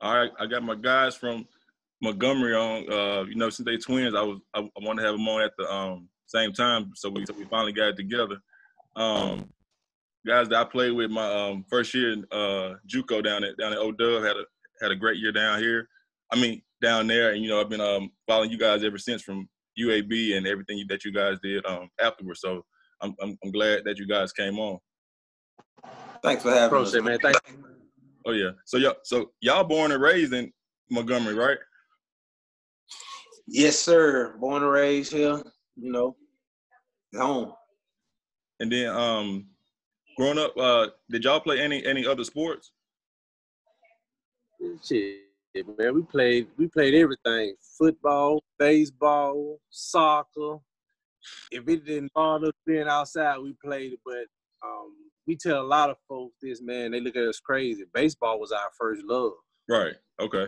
I got my guys from Montgomery on. Since they twins, I wanted to have them on at the same time, so we finally got it together. Guys that I played with my first year in JUCO down at O-Dub had a great year down here. I mean down there, and I've been following you guys ever since from UAB and everything that you guys did afterwards. So I'm glad that you guys came on. Thanks for having us, man. Thank you. Oh yeah. So y'all born and raised in Montgomery, right? Yes, sir. Born and raised here. Home. And then growing up, did y'all play any other sports? Shit, man. We played everything. Football, baseball, soccer. If it didn't bother us being outside, we played it. But we tell a lot of folks this, man. They look at us crazy. Baseball was our first love. Right. Okay.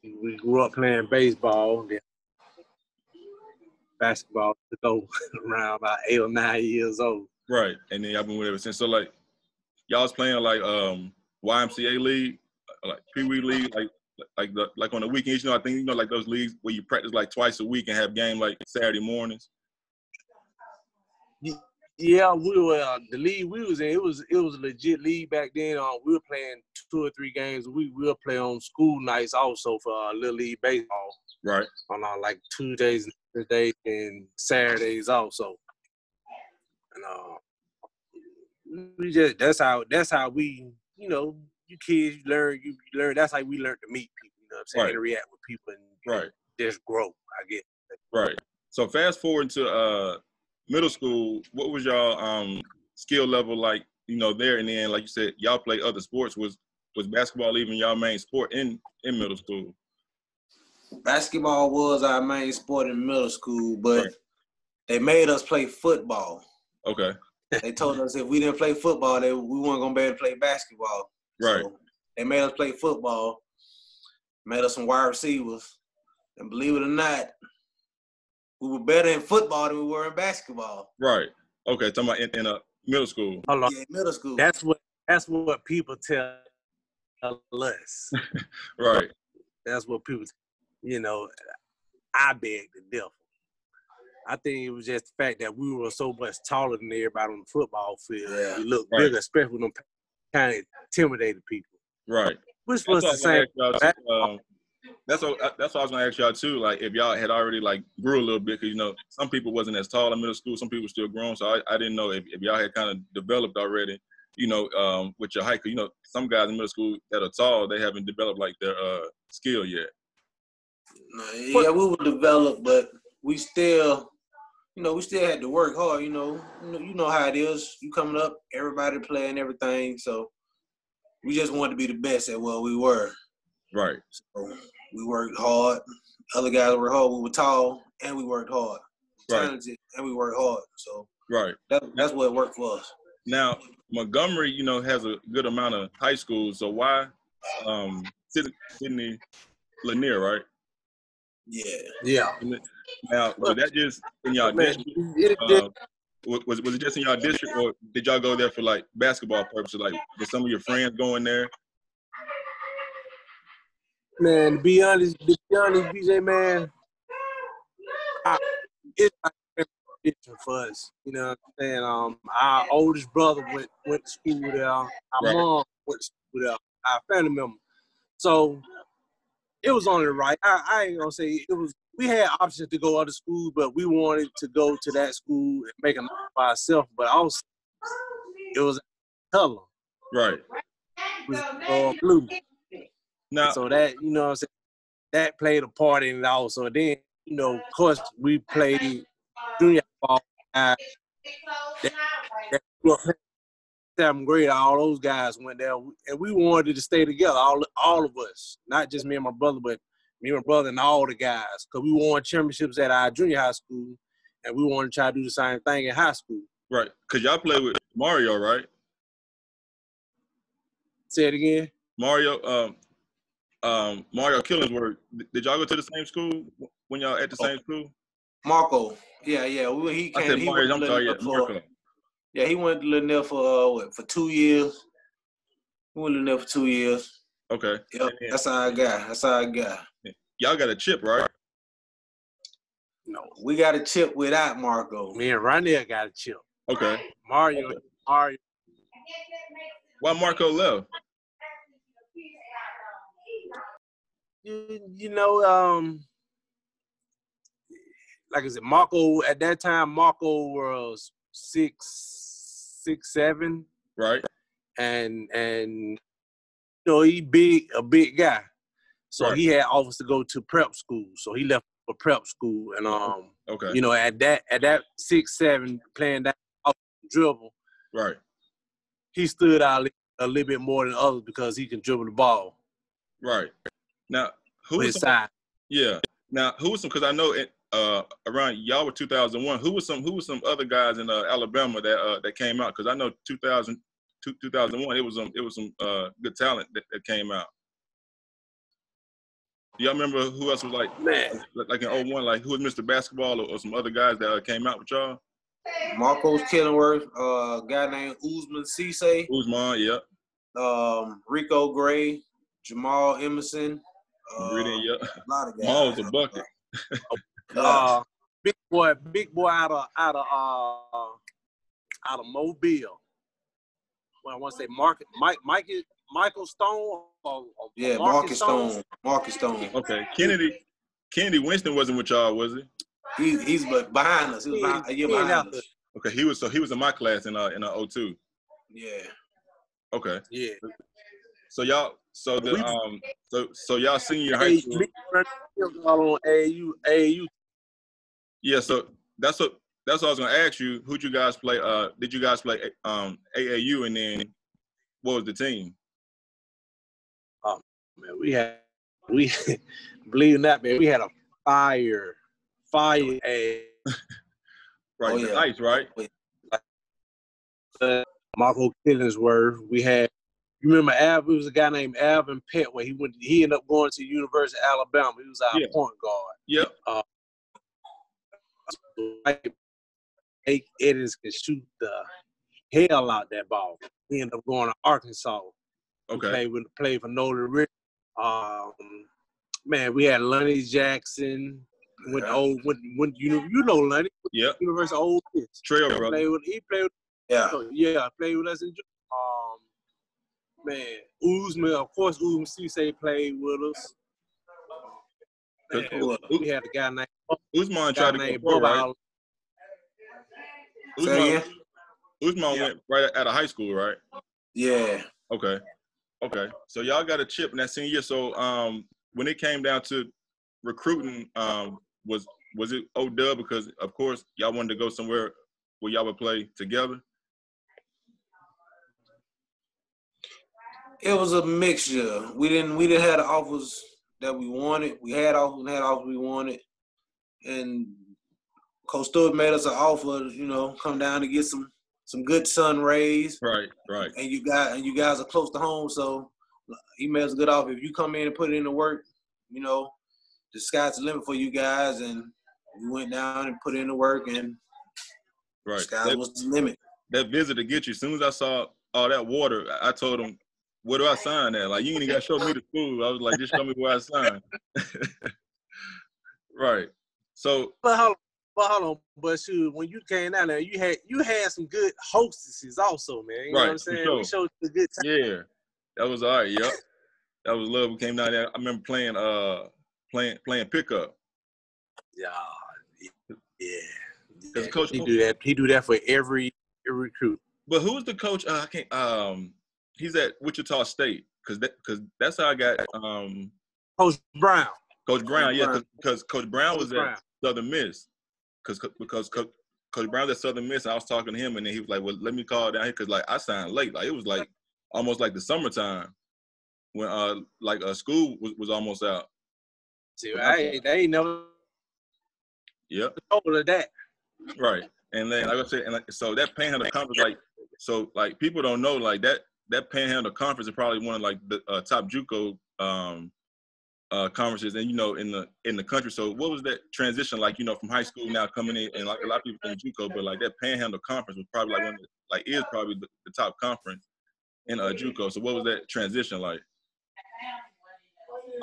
We grew up playing baseball. Then basketball took over around about 8 or 9 years old. Right. And then y'all been with it ever since. So like y'all was playing like YMCA league, like Pee Wee league, like on the weekends. I think like those leagues where you practice like twice a week and have game like Saturday mornings. Yeah, we were the league we was in. It was a legit league back then. We were playing 2 or 3 games. We will play on school nights also for Little League baseball. Right. On like Tuesdays and Thursdays and Saturdays also. And we just that's how we you kids you learn. That's how we learn to meet people. You know what I'm saying? Right. To react with people and just grow. I guess. Right. So fast forward to middle school, what was y'all skill level like, there? And then, like you said, y'all play other sports. Was basketball even y'all main sport in middle school? Basketball was our main sport in middle school, but they made us play football. Okay. They told us if we didn't play football, we weren't going to be able to play basketball. Right. So they made us play football, made us some wide receivers, and believe it or not, we were better in football than we were in basketball. Right. Okay. Talking about in a middle school. Hold on. Yeah, middle school. That's what people tell us. Right. That's what people. I beg to differ. I think it was just the fact that we were so much taller than everybody on the football field. Yeah. We looked bigger, especially when them kind of intimidated people. Right. Which was the same. That's what I was gonna ask y'all too. Like, if y'all had already like grew a little bit, because some people wasn't as tall in middle school, some people still grown. So I didn't know if y'all had kind of developed already, with your height. Cause some guys in middle school that are tall, they haven't developed like their skill yet. Yeah, we were developed, but we still, we still had to work hard. You know how it is. You coming up, everybody playing everything. So we just wanted to be the best at what we were. Right. So we worked hard. Other guys worked hard. We were tall, and we worked hard. Talented, and we worked hard. So that's what worked for us. Now, Montgomery, has a good amount of high schools. So why Sidney Lanier, right? Yeah. Now, was that just in y'all district? Was it just in y'all district, or did y'all go there for like basketball purposes? Like, did some of your friends go in there? Man, to be honest, BJ, man, it's like a tradition for us. You know what I'm saying? Our oldest brother went to school there. Our mom went to school there. Our family member. So it was only right. I ain't gonna say it was. We had options to go other schools, but we wanted to go to that school and make a name for ourselves. But also, it was color. Right. It was blue. Now, so that, what I'm saying, that played a part in it also. Then, of course, we played junior ball. That 7th grade, all those guys went there, and we wanted to stay together, all of us, not just me and my brother, but me and my brother and all the guys, because we won championships at our junior high school, and we wanted to try to do the same thing in high school. Right, because y'all played with Mario, right? Say it again. Mario Killingsworth. Did y'all go to the same school when y'all at the same school? Marco. Yeah. He came. I said Mario. I'm sorry. Yeah, Marco. Yeah, he went to Lanier for 2 years. He went to Lanier for 2 years. Okay. Yep, that's how I got. That's how I got. Y'all got a chip, right? No, We got a chip without Marco. me and Ronnie got a chip. Okay. Mario. Why Marco left? You know, like I said, Marco at that time, Marco was 6'7", Right. and you know he a big guy, so Right. he had offers to go to prep school, so he left for prep school, and Okay. you know at that 6'7", playing that off dribble, Right. he stood out a little bit more than others because he can dribble the ball. Right. Now, who with was his some, side. Yeah. Now, who was some? Because I know around y'all were 2001. Who was some other guys in Alabama that came out? Because I know 2001 it was some good talent that came out. Do y'all remember who else was like in 01? Like who was Mr. Basketball or some other guys that came out with y'all? Marcos Killingworth, a guy named Usman Cisse. Usman, yep. Rico Gray, Jamal Emerson. Really, yeah. A lot of guys. Jamal was a bucket. Big boy out of Mobile. Well, I want to say Michael Stone or yeah, Marcus Stone. Marcus Stone. Okay, Kennedy Winston wasn't with y'all, was he? He's behind us. He was a year behind us. Okay, he was in my class in 02. Yeah. Okay. Yeah. So y'all y'all senior high school. On AAU. Yeah, so that's what I was gonna ask you. Who'd you guys play? Did you guys play AAU, and then what was the team? Oh man, we believe it or not, man, we had a fire. Right, Oh, the yeah. ice, right? Marco Killingsworth. We had. You remember It was a guy named Alvin Petway. He ended up going to University of Alabama. He was our point guard. Yep. Edens could shoot the hell out that ball. He ended up going to Arkansas. Okay. Played for Nolan Rich. Man, we had Lonnie Jackson. You know Lonnie. Yep. University of Ole Miss. Trail brother. He played with. Played with us in. Man, Usman, of course, Usman Cisse played with us. We had a guy named Usman tried to go pro, right? Usman went right out of high school, right? Yeah. Okay. So y'all got a chip in that senior year. So when it came down to recruiting, was it O-Dub? Because of course y'all wanted to go somewhere where y'all would play together. It was a mixture. We didn't have the offers that we wanted. We had offers we wanted. And Coach Stewart made us an offer, come down to get some good sun rays. Right. And you guys are close to home, so he made us a good offer. If you come in and put in the work, the sky's the limit for you guys. And we went down and put in the work, and the sky was the limit. That visit to get you, as soon as I saw all that water, I told him, where do I sign at? Like, you ain't even got to show me the school. I was like, just show me where I sign. Right. So. But hold on. But shoot, when you came down there, you had some good hostesses also, man. You know what I'm saying? Sure. We showed you a good time. Yeah. That was all right. Yep. That was love. We came down there. I remember playing pickup. Yeah. Coach, he do that. He do that for every recruit. But who's the coach? I can't. He's at Wichita State because that's how I got Coach Brown. Coach Brown, because Coach Brown was at Southern Miss. Because Coach Brown was at Southern Miss, and I was talking to him, and then he was like, "Well, let me call down here because like I signed late. Like it was like almost like the summertime when school was almost out." See, they ain't never. Yep. Told of that. Right, and then like I said, so that Panhandle Conference, people don't know that Panhandle Conference is probably one of the top JUCO conferences, and in the country. So what was that transition like? From high school now coming in, and like a lot of people from JUCO, but like that Panhandle Conference was probably like one of is probably the top conference in JUCO. So what was that transition like?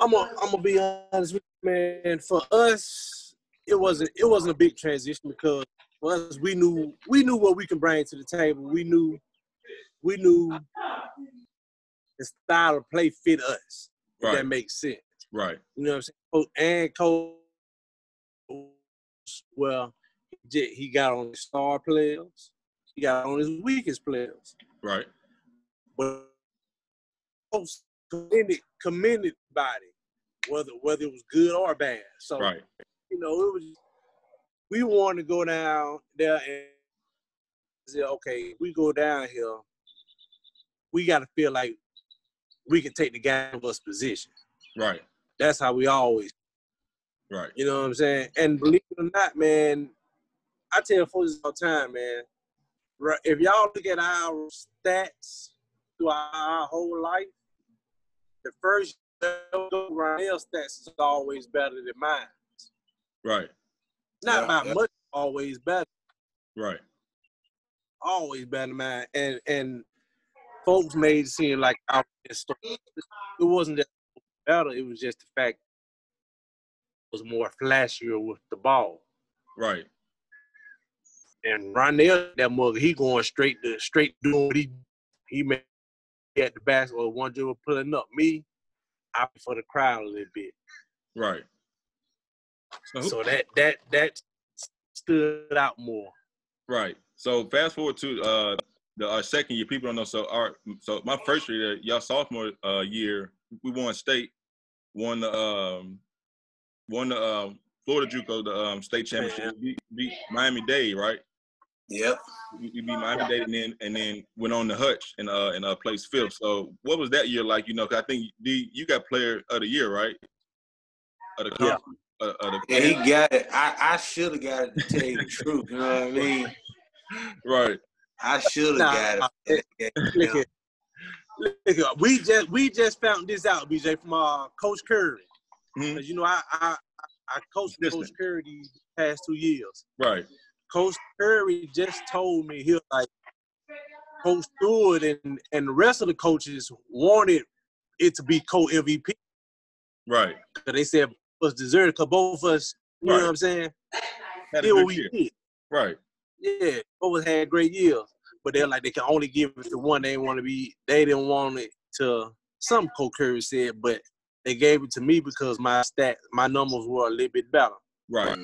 I'm gonna be honest with you, man. For us, it wasn't a big transition because for us, we knew what we can bring to the table. We knew the style of play fit us. If that makes sense. Right. You know what I'm saying? And Coach, well, he got on his star players. He got on his weakest players. Right. But Coach commended body, whether it was good or bad. So, you know, it was. We wanted to go down there and say, okay, we go down here, we got to feel like we can take the guy of us position. Right. That's how we always. Right. You know what I'm saying? And believe it or not, man, I tell folks all the time, man, if y'all look at our stats throughout our whole life, the first Ronell stats is always better than mine. Right. Not by much, always better. Right. Always better than mine. And folks made it seem like it wasn't that better, it was just the fact it was more flashier with the ball. Right. And Ronell, that mother, he going straight doing what he made at the basketball, one dribble pulling up. Me, I for the crowd a little bit. Right. So that stood out more. Right. So fast forward to our second year. People don't know. So my first year, y'all sophomore year, we won state, won the Florida JUCO the state championship. We beat Miami-Dade, right? Yep. We beat Miami-Dade and then went on to Hutch and placed fifth. So what was that year like? You know, 'cause I think you got player of the year, right? Of the conference. Yeah, he got it. I should have got it, to tell you the truth. You know what I mean? Right. I should have got it. Look, we just found this out, BJ, from Coach Curry. Mm-hmm. You know, I coached Coach Curry these past 2 years. Right. Coach Curry just told me, he was like, Coach Stewart and the rest of the coaches wanted it to be co-MVP. Right. Because they said it was deserved because both of us, you know what I'm saying, did what we did. Right. Yeah, both had great years. But they're like, they can only give it to one. They didn't want it to, some Coach Curry said, but they gave it to me because my numbers were a little bit better. Right.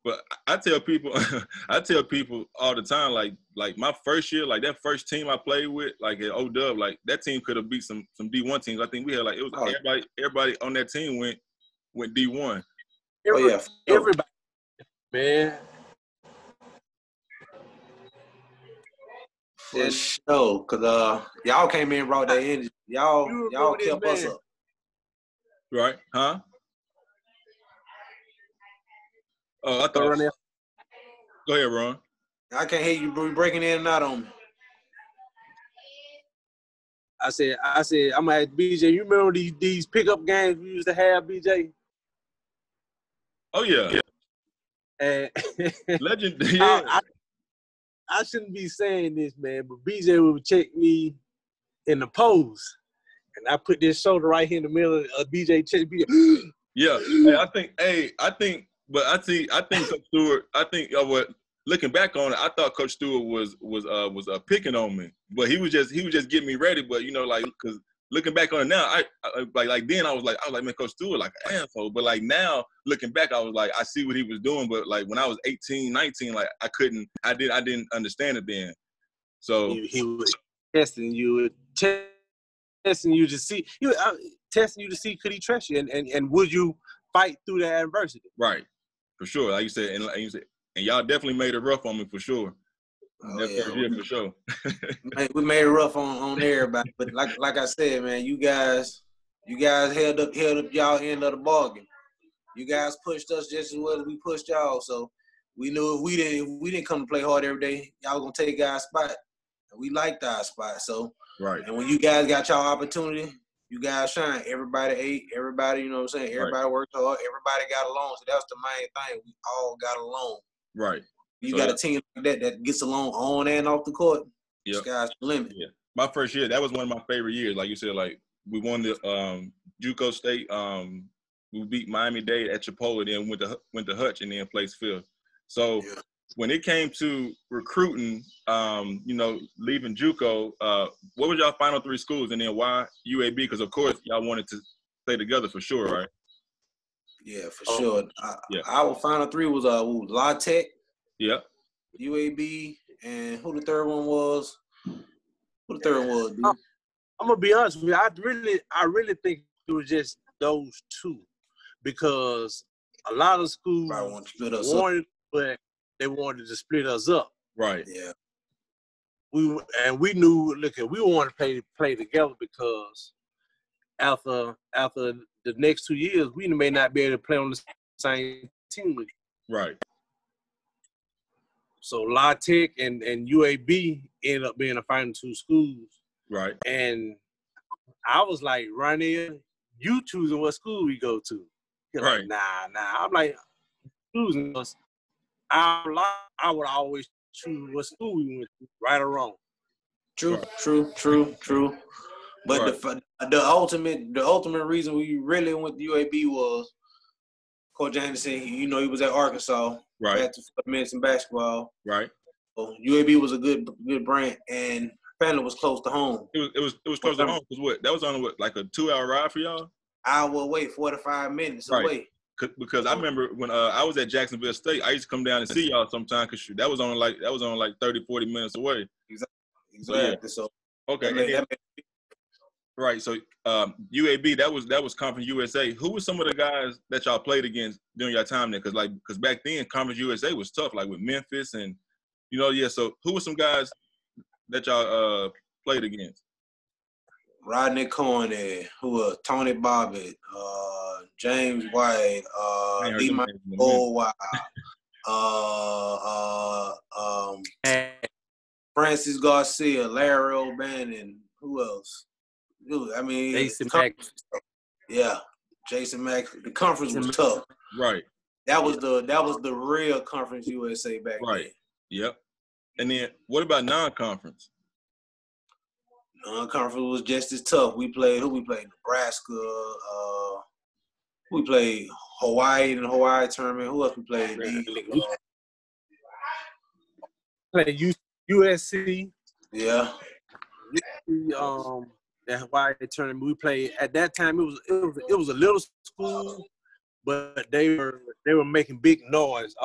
But I tell people all the time, like my first year, like that first team I played with, like at O-Dub, like that team could have beat some D1 teams. I think we had like, it was everybody on that team went D1. Everybody, man. For sure, because y'all came in and brought that energy. Y'all kept us up. Right? Huh? Oh, I thought. Go ahead, Ron. I can't hear you breaking in and out on me. I said, I'm gonna ask BJ. You remember these pickup games we used to have, BJ? Oh yeah. And Legend. Yeah. I shouldn't be saying this, man, but BJ would check me in the pose, and I put this shoulder right here in the middle of BJ check me. Yeah. I think Coach Stewart. Looking back on it, I thought Coach Stewart was picking on me, but he was just getting me ready. But you know, like, because looking back on it now, I like then I was like, man, Coach Stewart like an asshole. But like now, looking back, I was like, I see what he was doing. But like when I was 18, 19, like I didn't understand it then. So he was testing you to see, testing you to see could he trust you and would you fight through the adversity. Right, for sure. Like you said, and y'all definitely made it rough on me for sure. For sure. We made it rough on everybody, but like I said, man, you guys held up y'all end of the bargain. You guys pushed us just as well as we pushed y'all. So we knew if we didn't come to play hard every day, y'all gonna take our spot. And we liked our spot. So right. And when you guys got y'all opportunity, you guys shine. Everybody ate. Everybody, you know what I'm saying. Everybody worked hard. Everybody got along. So that's the main thing. We all got along. Right. You got a team like that gets along on and off the court. Yep. Sky's the limit. Yeah. My first year, that was one of my favorite years. Like you said, like we won the JUCO state. We beat Miami-Dade at Chipola, then went to Hutch, and then placed fifth. So when it came to recruiting, leaving JUCO, what was y'all final 3 schools, and then why UAB? Because of course y'all wanted to stay together for sure, right? Yeah, for sure. Our final 3 was La Tech, UAB, and who the third one was? Who the third one was, dude? I'm gonna be honest with you. I really think it was just those 2, because a lot of schools wanted, but they wanted to split us up. Right. Yeah. We knew. Look, we wanted to play together, because after the next 2 years, we may not be able to play on the same team with you. Right. So La Tech and UAB ended up being the final 2 schools. Right. And I was like, Ronnie, you choosing what school we go to. You're right. Like, nah. I'm like, choosing us. I would always choose what school we went to, right or wrong. True. But right. the ultimate reason we really went to UAB was Coach Anderson. He was at Arkansas. Right. Had to men's in basketball. Right. So UAB was a good brand, and family was close to home. It was close to home. Cause what? That was on like a 2-hour ride for y'all? Hour away, 45 minutes away. Because I remember when I was at Jacksonville State, I used to come down and see y'all sometimes, because that was only like 30, 40 minutes away. Exactly. So okay. Right. So UAB, that was Conference USA. Who were some of the guys that y'all played against during your time there? Because back then Conference USA was tough, like with Memphis and So who were some guys that y'all played against? Rodney Corney, who was Tony Bobbitt, James White, Lemont Goldwild, Francis Garcia, Larry O'Bannon. Who else? Jason Mack. Yeah, Jason Mack. The conference was tough. Right. That was the real Conference USA back then. Yep. And then what about non-conference? Non-conference was just as tough. We played Nebraska. We played Hawaii in the Hawaii tournament. Who else we played? Played USC. Yeah. That Hawaii tournament we played at that time. It was a little school, but they were making big noise.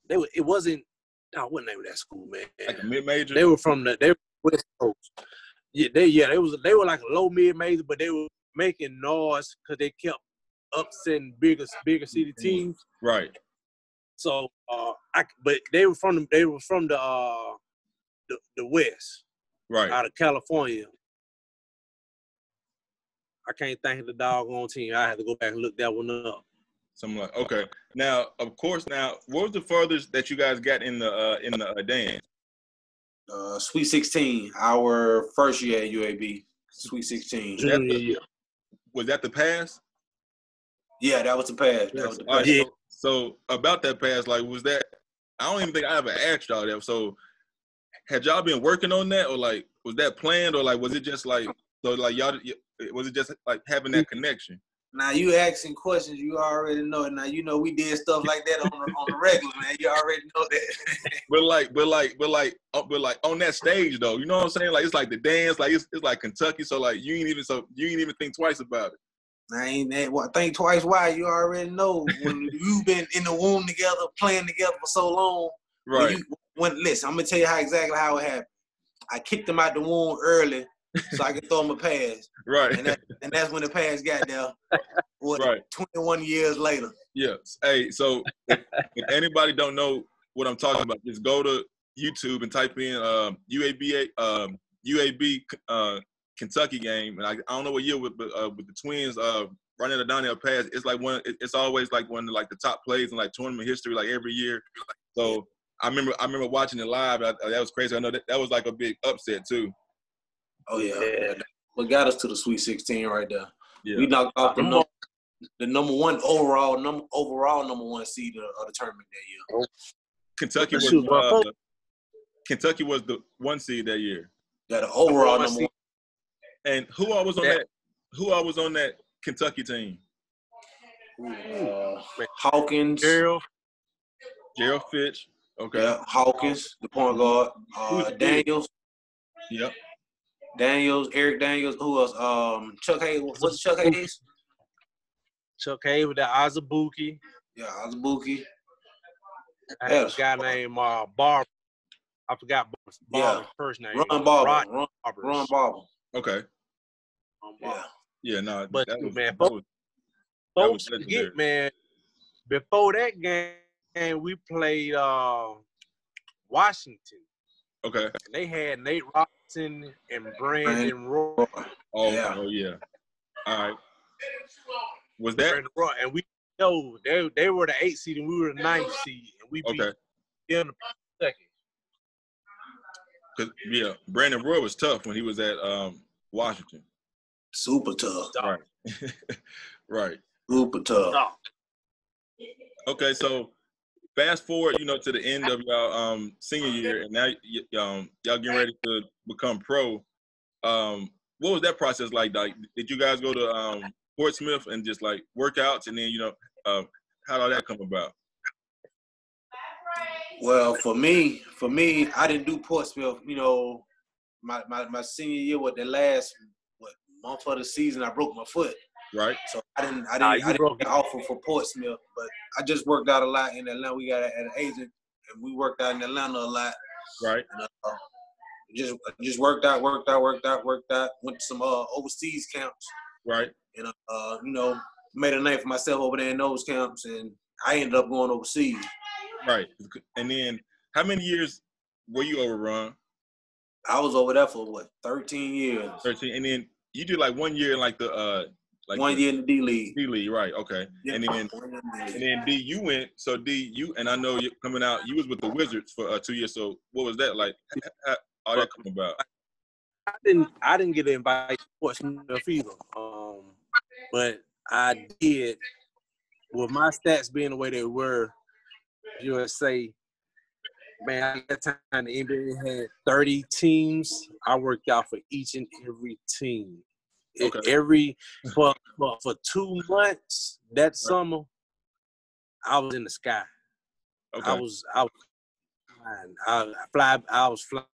It wasn't. What name of that school, man? Like a mid-major. They were West Coast. They were like a low mid-major, but they were making noise because they kept upsetting bigger city teams. Right. So but they were from the West. Right. Out of California. I can't think of the doggone team. I had to go back and look that one up. Something like okay. Now, of course, what was the furthest that you guys got in the dance? Sweet 16, our first year at UAB. Sweet 16. Was that the pass? Yeah, that was the pass. That was the pass. Right, so about that pass, like, was that? I don't even think I ever asked y'all that. So, had y'all been working on that, or like, was that planned, or like, was it just like, so like y'all? Was it just like having that connection? Now you asking questions, you already know. Now we did stuff like that on the regular, man. You already know that. but like on that stage though, you know what I'm saying? Like it's like the dance, like it's like Kentucky. So like you ain't even think twice about it. I ain't think twice. Why? You already know when you've been in the womb together, playing together for so long. Right. Listen, I'm gonna tell you exactly how it happened. I kicked him out the womb early so I could throw him a pass. Right. And that's when the pass got there. Right. 21 years later. Yes. Hey, so if anybody don't know what I'm talking about, just go to YouTube and type in UAB Kentucky game. And I don't know what year with the Twins running the Donnell pass. It's like it's always like one of like the top plays in like tournament history, like every year. So I remember watching it live. That was crazy. I know that was like a big upset too. Oh yeah. What got us to the Sweet 16 right there. Yeah. We knocked off the number one overall number one seed of the tournament that year. Kentucky was the 1 seed that year. Yeah, the overall number one. And who all was on that? Who all was on that Kentucky team? Hawkins. Gerald Fitch. Okay. Yeah, Hawkins, the point guard. Daniels. Yep. Daniels, Eric Daniels. Who else? Chuck Hayes. What's Chuck Hayes? Chuck Hayes with the Azubuike. Yeah, Azubuike. I had a guy named Barber. I forgot Barber's first name. Ron Barber. Ron Barber. Okay. Yeah. Yeah, no. But that was, man, folks forget, man, before that game, we played Washington. Okay. And they had Nate Robinson and Brandon Roy. Oh yeah. All right. Was that? Brandon Roy, and we they were the 8th seed and we were the 9th seed, and we beat them in the second. Because Brandon Roy was tough when he was at Washington. Super tough. Right. Right. Super tough. Okay, so fast forward, to the end of y'all senior year, and now y'all getting ready to become pro. What was that process like? Did you guys go to Portsmouth and just like workouts, and then how did that come about? Well, for me, I didn't do Portsmouth. My senior year, the last month of the season, I broke my foot. Right. So I didn't get offer for Portsmouth, but I just worked out a lot in Atlanta. We got an agent, and we worked out in Atlanta a lot. Right. And, just worked out. Went to some overseas camps. Right. And made a name for myself over there in those camps, and I ended up going overseas. Right. And then how many years were you over, Ron? I was over there for 13 years. 13. And then you did like 1 year in like the 1 year in the D League. D League, right? Okay. Yeah. And then D, you went. So D, and I know you coming out. You was with the Wizards for 2 years. So what was that like? How that come about? I didn't get invited to Portsmouth either. But I did. With my stats being the way they were, USA, man, at that time the NBA had 30 teams. I worked out for each and every team. Okay. For 2 months that summer, I was in the sky. Okay. I was flying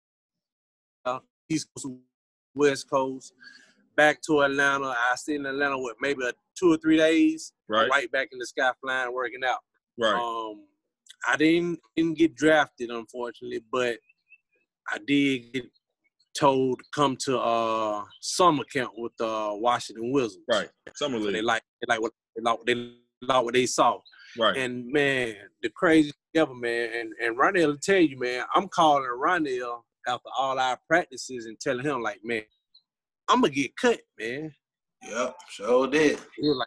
East Coast, West Coast, back to Atlanta. I stayed in Atlanta with maybe 2 or 3 days. Right back in the sky, flying, working out. Right. I didn't get drafted, unfortunately, but I did get told to come to summer camp with the Washington Wizards. Right. Summer league. So they like what they saw. Right. And man, the craziest ever, man. And Ronell will tell you, man, I'm calling Ronell after all our practices and telling him, like, man, I'm gonna get cut, man. Yep, sure did. He was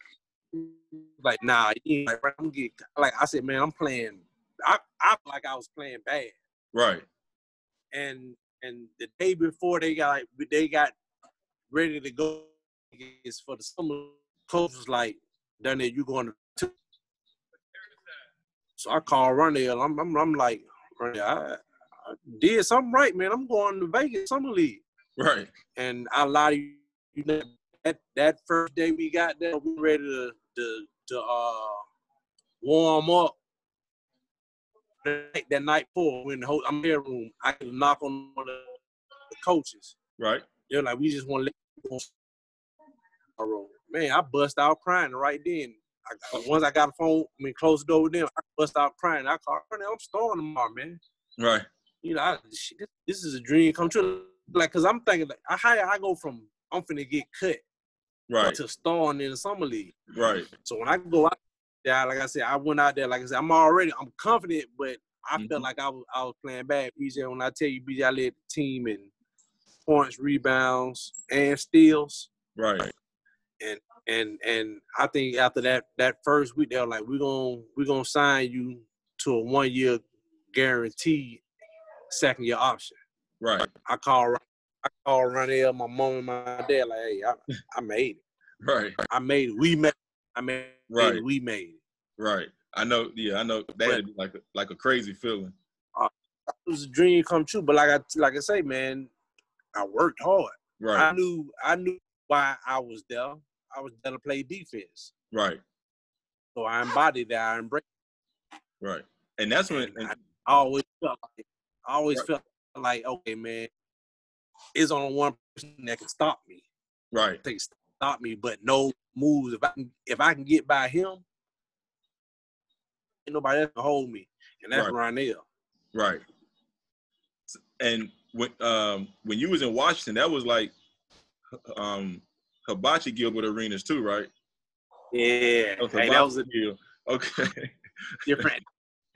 like, nah, like, I'm gonna get, like, I said, man, I'm playing. I feel like I was playing bad. Right. And the day before they got ready to go is for the summer, coach was like, Daniel, you going to. So I called Ronell. I'm like, Ronell, I did something right, man. I'm going to Vegas Summer League. Right. And I lied to you, that first day we got there, we were ready to warm up. That night before, in the I'm in the room, I could knock on one of the coaches. Right. They're like, we just want to let you go. Man, I bust out crying right then. Once I got a phone, close the door with them, I bust out crying. I called, I'm starting tomorrow, man. Right. This is a dream come true. Like, cause I'm thinking, like, how I go from I'm finna get cut, right, to starting in the summer league. Right. So when I go out there, like I said, I went out there. Like I said, I'm confident, but I felt like I was playing bad. BJ, when I tell you, BJ, I led the team in points, rebounds, and steals. Right. And I think after that first week, they were like, we're gonna sign you to a 1 year guaranteed second year option. Right. I called Ronell, my mom and my dad, like, hey, I made it. Right. I made it. We made it. Right. We made it. Right. I know. Yeah, I know. That would be like a crazy feeling. It was a dream come true. But like I say, man, I worked hard. Right. I knew why I was there. I was there to play defense. Right. So I embodied that. I embraced it. Right. And that's when I always felt like, okay, man, it's only one person that can stop me. Right. They stop me, but no moves. If I can get by him, ain't nobody else can hold me, and that's Ronell. Right. And when you was in Washington, that was like Hibachi Gilbert Arenas too, right? Yeah, that was a deal. Okay. Different.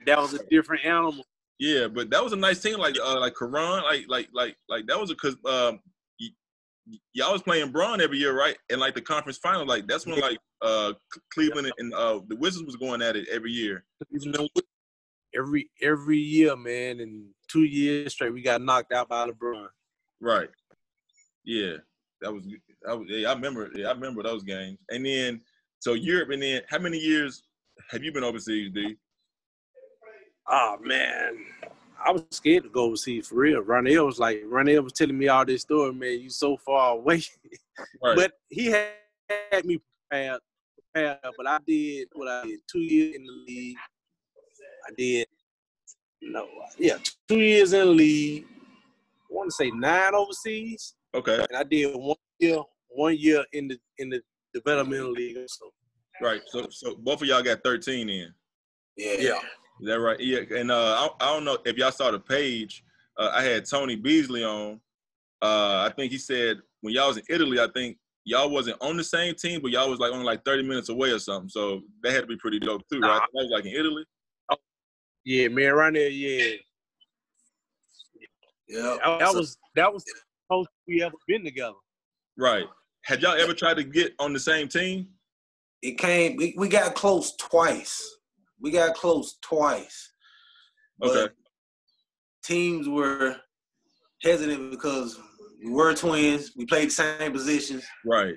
That was a different animal. Yeah, but that was a nice team, like Karan, like that was because y'all was playing Braun every year, right? And like the conference final, like that's when like Cleveland and the Wizards was going at it every year. Every year, man, and 2 years straight, we got knocked out by LeBron. Right. Yeah, that was. Yeah, I remember those games. And then so Europe, and then how many years have you been overseas, D? Oh man, I was scared to go overseas for real. Ronell was telling me all this story, man. You so far away, Right. But he had me prepared. But I did 2 years in the league. I did 2 years in the league. I want to say 9 overseas. Okay. And I did 1 year in the developmental league. So. Right. So both of y'all got 13 in. Yeah. Is that right? Yeah. And I don't know if y'all saw the page. I had Tony Beasley on. I think he said when y'all was in Italy, I think y'all wasn't on the same team, but y'all was like only like 30 minutes away or something. So that had to be pretty dope too, right? That was like in Italy. Yeah, man, right there, yeah. Yeah. That was the most we ever been together. Right. Had y'all ever tried to get on the same team? It came. We got close twice. Okay. But teams were hesitant because we were twins. We played the same positions. Right.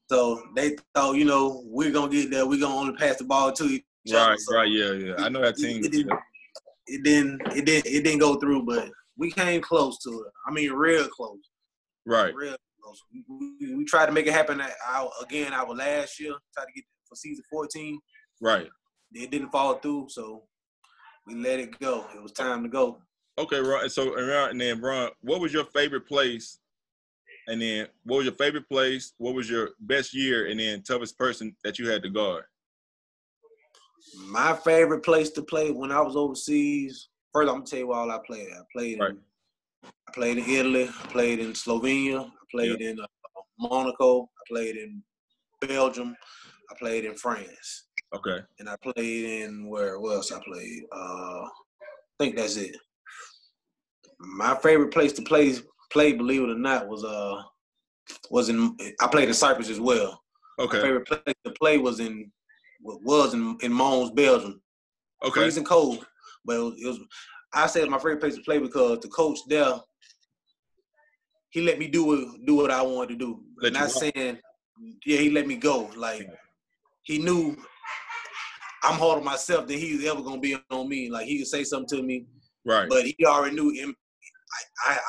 So they thought, we're gonna get there. We're gonna only pass the ball to each other. Right. So right. Yeah. I know that team. It didn't go through, but we came close to it. I mean, real close. Right. Real close. We tried to make it happen our last year. Tried to get for season 14. Right. It didn't fall through, so we let it go. It was time to go. Okay, Ron. So and then Ron, what was your favorite place? And then what was your favorite place? What was your best year? And then toughest person that you had to guard? My favorite place to play when I was overseas. First, I'm gonna tell you where all I played. I played in Italy. I played in Slovenia. I played in Monaco. I played in Belgium. I played in France. Okay. And I played in where else I played? I think that's it. My favorite place to play, believe it or not, was I played in Cyprus as well. Okay. My favorite place to play was in Mons, Belgium. Okay. Freezing cold, but I said my favorite place to play because the coach there, he let me do what I wanted to do. He let me go. Like he knew I'm harder on myself than he was ever gonna be on me. Like he could say something to me, right? But he already knew him.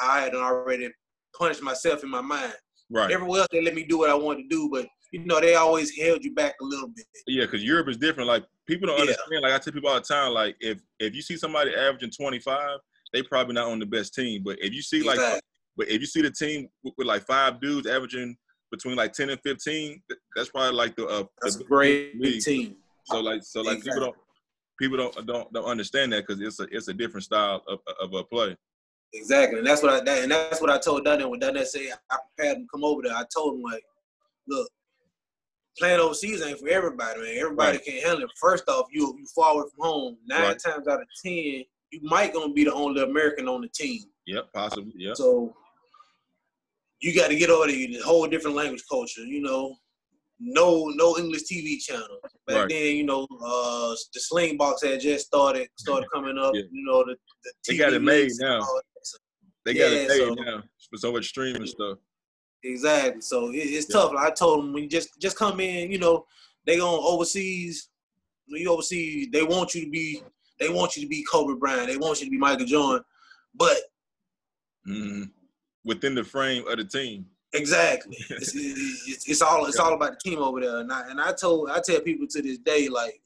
I had already punished myself in my mind. Right. Everywhere else they let me do what I wanted to do, but they always held you back a little bit. Yeah, because Europe is different. Like people don't understand. Like I tell people all the time, like if you see somebody averaging 25, they probably not on the best team. But if you see if you see the team with like 5 dudes averaging between like 10 and 15, that's probably like that's a great team. So exactly. people don't understand that because it's a different style of a play. Exactly, and that's what I told Donnell when Donnell said I prepared him to come over there. I told him like, look, playing overseas ain't for everybody, man. Everybody can't handle it. First off, you far away from home. 9 times out of 10, you might gonna be the only American on the team. Yep, possibly. Yeah. So you got to get over the whole different language culture. No English TV channel. Back then, the Sling Box had just started coming up. Yeah. The they TV got it made now. They got it made now. So much streaming stuff. Exactly. So it's tough. Like I told them when you just come in, they going overseas. When you overseas, they want you to be Kobe Bryant. They want you to be Michael Jordan, but within the frame of the team. Exactly. It's all about the team over there. And I tell people to this day, like,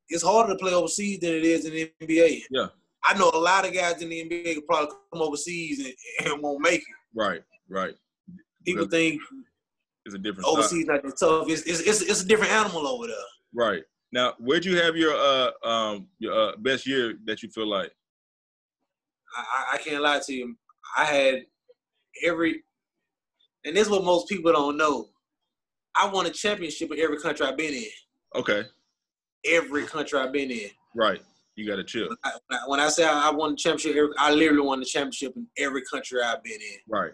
it's harder to play overseas than it is in the NBA. Yeah. I know a lot of guys in the NBA could probably come overseas and won't make it. Right. People think it's a different overseas side. not that tough. It's a different animal over there. Right. Now, where'd you have your best year that you feel like? I can't lie to you. I had and this is what most people don't know. I won a championship in every country I've been in. Okay. Every country I've been in. Right. You got to chill. When I say I won the championship, I literally won the championship in every country I've been in. Right.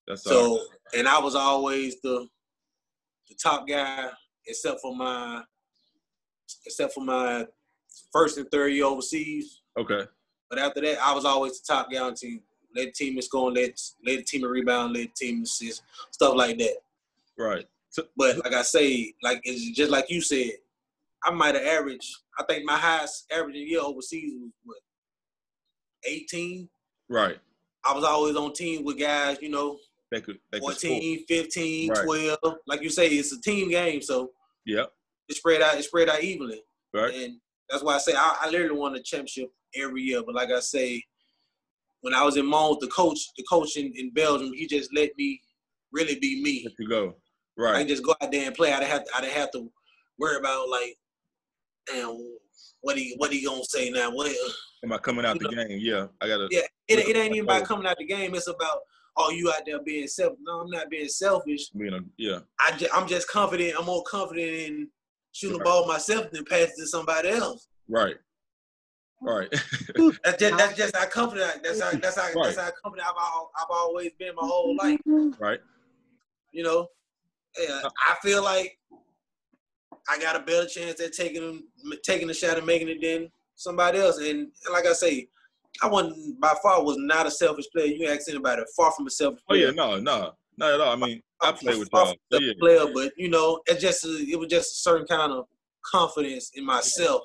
That's so. Right. And I was always the top guy, except for my first and third year overseas. Okay. But after that, I was always the top guy on the team. Let the team score, let the team rebound, let the team assist, stuff like that. Right. But like I say, like it's just like you said, I might have averaged. I think my highest averaging year overseas was what, 18. Right. I was always on team with guys, you know, they could 14, 15, right. 12. Like you say, it's a team game, so yeah, it spread out evenly. Right. And that's why I say I literally won a championship every year. But like I say, when I was in Mons, the coach in Belgium, he just let me really be me. Let you go. Right. I can just go out there and play. I didn't have to worry about like, damn, what he gonna say now? What am I coming out the game? Yeah, I gotta. Yeah, it ain't even about coming out the game. It's about you out there being selfish. No, I'm not being selfish. I'm just confident. I'm more confident in shooting the ball myself than passing to somebody else. Right. That's just how confident. That's how confident I've always been my whole life. Right. You know, I feel like I got a better chance at taking the shot and making it than somebody else. And like I say, I was not a selfish player. You ask anybody, far from a selfish player. Oh yeah, no, not at all. I mean, I play with y'all. Yeah. Player, but you know, it was just a certain kind of confidence in myself.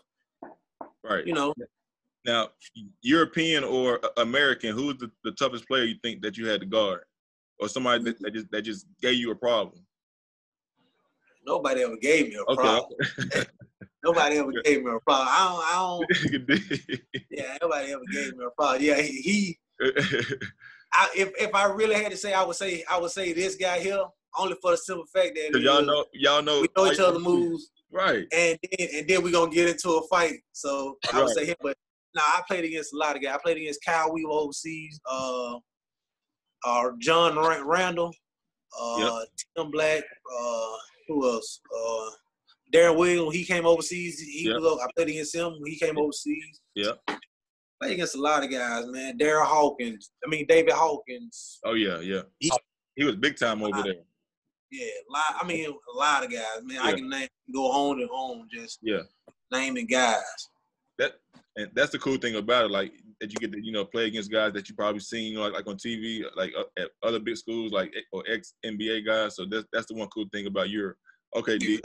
Right. You know. Now, European or American, who's the toughest player you think that you had to guard, or somebody that just gave you a problem? Nobody ever gave me a problem. Okay. Nobody ever gave me a problem. I don't. Yeah, nobody ever gave me a problem. Yeah, if I really had to say, I would say this guy here, only for the simple fact that y'all know we know each other's moves, right? And then we're gonna get into a fight. So I would say him, but no, I played against a lot of guys. I played against Kyle Weaver overseas, John Randall, Tim Black, who else? Darren Williams, he came overseas. I played against him when he came overseas. Yeah. Played against a lot of guys, man. David Hawkins. Oh yeah. He was big time over there. Yeah, a lot of guys, man. Yeah. I can go on and on, just naming guys. That's the cool thing about it, like that you get to play against guys that you probably seen like on TV, like at other big schools, like or ex NBA guys. So that's the one cool thing about Europe. Okay, D.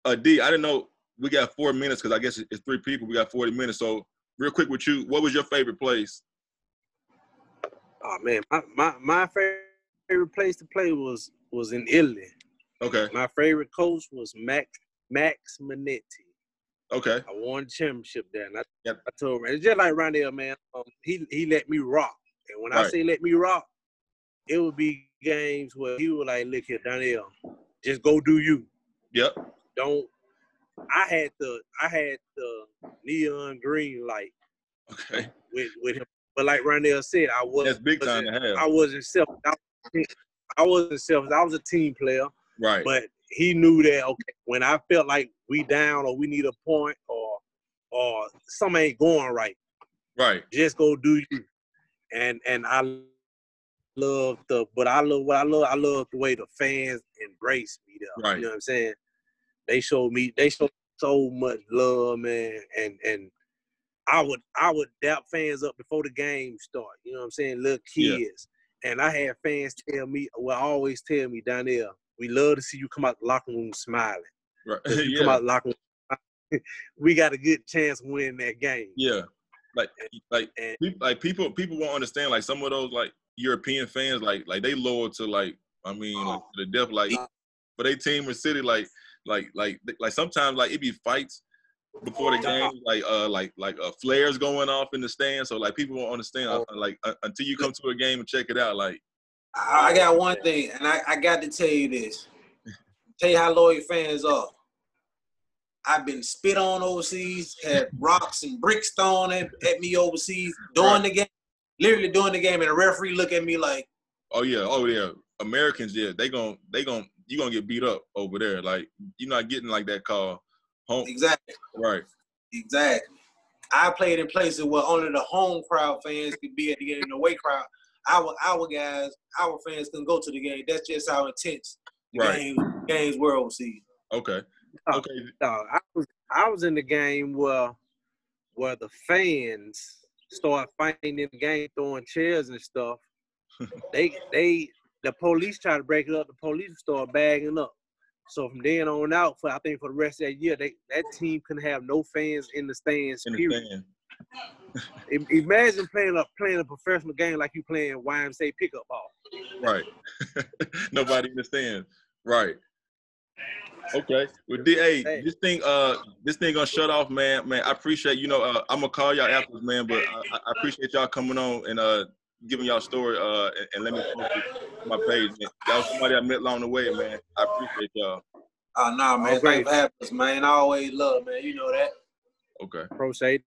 I didn't know we got 4 minutes because I guess it's 3 people. We got 40 minutes. So real quick with you, what was your favorite place? Oh man, my favorite place to play was in Italy. Okay. My favorite coach was Max Minetti. Okay. I won the championship there, and I told him, it's just like Rondell, man. He let me rock, and when I say let me rock, it would be games where he was like, "Look here, Donnell, just go do you." Yep. Don't. I had the neon green light. Okay. With him, but like Rondell said, that's big time to have. I wasn't selfish. I was a team player. Right. But he knew that, okay, when I felt like we down or we need a point or something ain't going right. Right. Just go do you. And I love the way the fans embrace me there. Right. You know what I'm saying? They showed so much love, man. And I would dap fans up before the game start. You know what I'm saying? Little kids. Yeah. And I had fans always tell me, Donnell, we love to see you come out the locker room smiling. Right. You come out the locker room, we got a good chance of winning that game. Yeah. Like people won't understand, like some of those, like European fans, like they loyal to like to the death, like for their team or city, like sometimes like it be fights before the game, like flares going off in the stand, so like people won't understand until you come to a game and check it out. Like I got one thing, and I got to tell you this. Tell you how loyal fans are. I've been spit on overseas, had rocks and bricks thrown at me overseas during the game, literally during the game, and the referee look at me like, oh yeah, Americans, yeah, you gonna get beat up over there. Like you're not getting like that call home. Exactly. Right. Exactly. I played in places where only the home crowd fans could be at the game, the away crowd. Our guys, our fans couldn't go to the game. That's just how intense the games were overseas. Okay. Okay. I was in the game where the fans start fighting in the game, throwing chairs and stuff. The police try to break it up. The police start bagging up. So from then on out, for the rest of that year, that team couldn't have no fans in the stands. Period. Imagine playing a professional game like you playing YMCA pickup ball. Right. Nobody understands. Right. Okay. Well, this thing gonna shut off, man. Man, I appreciate I'm gonna call y'all afterwards, man. But I appreciate y'all coming on and giving y'all story and let me post it on my page. Man. Y'all somebody I met along the way, man. I appreciate y'all. Oh, nah, man. Thanks for having us, man. I always love, man. You know that. Okay. Appreciate